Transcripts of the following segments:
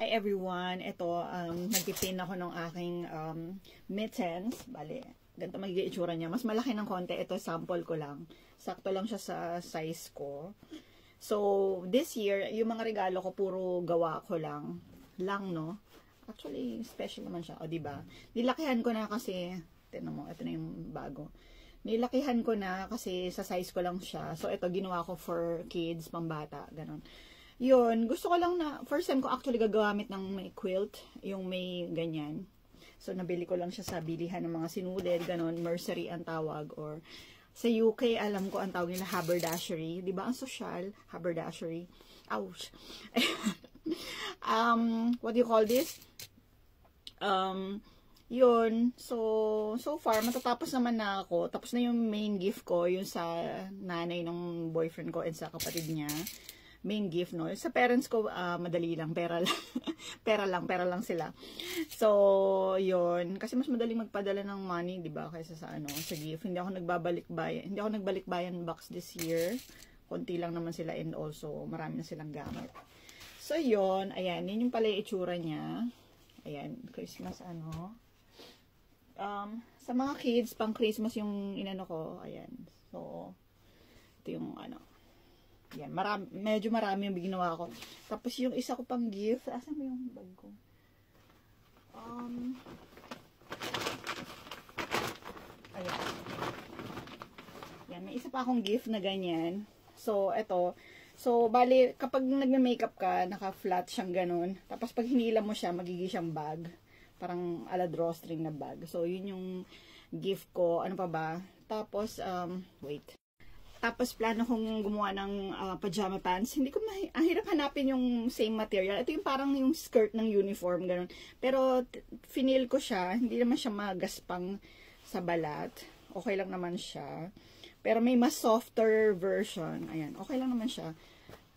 Hi everyone, ito nagpipin ako ng aking mittens. Bale, ganito magiging itsura niya. Mas malaki ng konti, ito sample ko lang. Sakto lang siya sa size ko. So, this year, yung mga regalo ko puro gawa ko lang no. Actually, special naman siya, o diba? Nilakihan ko na kasi, tingnan mo, ito na yung bago. Nilakihan ko na kasi sa size ko lang siya. So, ito ginawa ko for kids, pambata, ganun. Yun, gusto ko lang na, first time ko actually gagamit ng may quilt, yung may ganyan. So, nabili ko lang siya sa bilihan ng mga sinulid, ganun, mercery ang tawag, or sa UK, alam ko ang tawag nila haberdashery. Diba ang social? Haberdashery. Ouch. What do you call this? Yun. So far, matatapos naman na ako. Tapos na yung main gift ko, yung sa nanay ng boyfriend ko and sa kapatid niya. Main gift, no? Sa parents ko, madali lang. Pera lang. pera lang sila. So, yun. Kasi mas madaling magpadala ng money, di ba? Kaysa sa, sa gift. Hindi ako nagbalik-bayan box this year. Konti lang naman sila and also, marami na silang gamit. So, yun. Ayan. Yun yung pala yung itsura niya. Ayan. Christmas, sa mga kids, pang Christmas yung inano ko. Ayan. So, ito yung, yan, medyo marami yung ginawa ko. Tapos yung isa ko pang gift, asan mo yung bag ko? Ayan. Yan, may isa pa akong gift na ganyan. So, eto. So, bali, kapag nagme-makeup ka, naka-flat siyang ganun. Tapos pag hinila mo siya, magiging siyang bag. Parang ala drawstring na bag. So, yun yung gift ko. Ano pa ba? Tapos, wait. Tapos, plano kong gumawa ng pajama pants. Hindi ko ang hirap hanapin yung same material. Ito yung parang yung skirt ng uniform, ganun. Pero, finil ko siya. Hindi naman siya magaspang sa balat. Okay lang naman siya. Pero may mas softer version. Ayan, okay lang naman siya.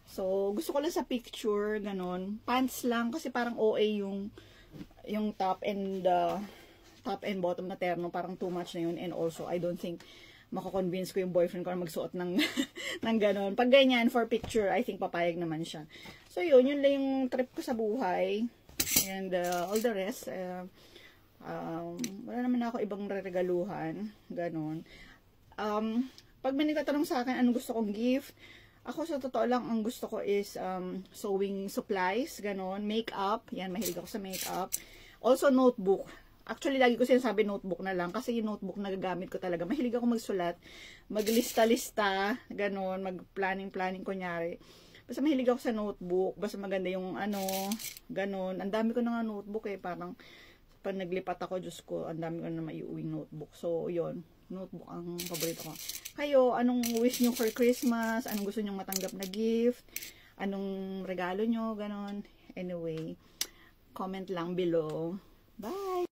So, gusto ko lang sa picture, ganun. Pants lang, kasi parang OA yung top and bottom na terno. Parang too much na yun. And also, I don't think mako-convince ko yung boyfriend ko na magsuot ng ng ganon. Pag ganyan, for picture, I think papayag naman siya. So, yun lang yung trip ko sa buhay. And all the rest, wala naman ako ibang regaluhan. Ganon. Pag may nagtatanong sa akin, anong gusto kong gift, ako sa totoo lang, ang gusto ko is sewing supplies, ganon. Makeup, yan, mahilig ako sa makeup. Also, notebook. Actually, lagi ko sinasabi notebook na lang. Kasi yung notebook na gagamit ko talaga. Mahilig ako magsulat. Maglista-lista. Ganon. Mag-planning kunyari. Basta mahilig ako sa notebook. Basta maganda yung ganon. Ang dami ko na nga notebook eh. Parang pag naglipat ako, Diyos ko, ang dami ko na maiuwing notebook. So, yun. Notebook ang paborito ko. Kayo, anong wish nyo for Christmas? Anong gusto nyong matanggap na gift? Anong regalo nyo? Ganon. Anyway, comment lang below. Bye!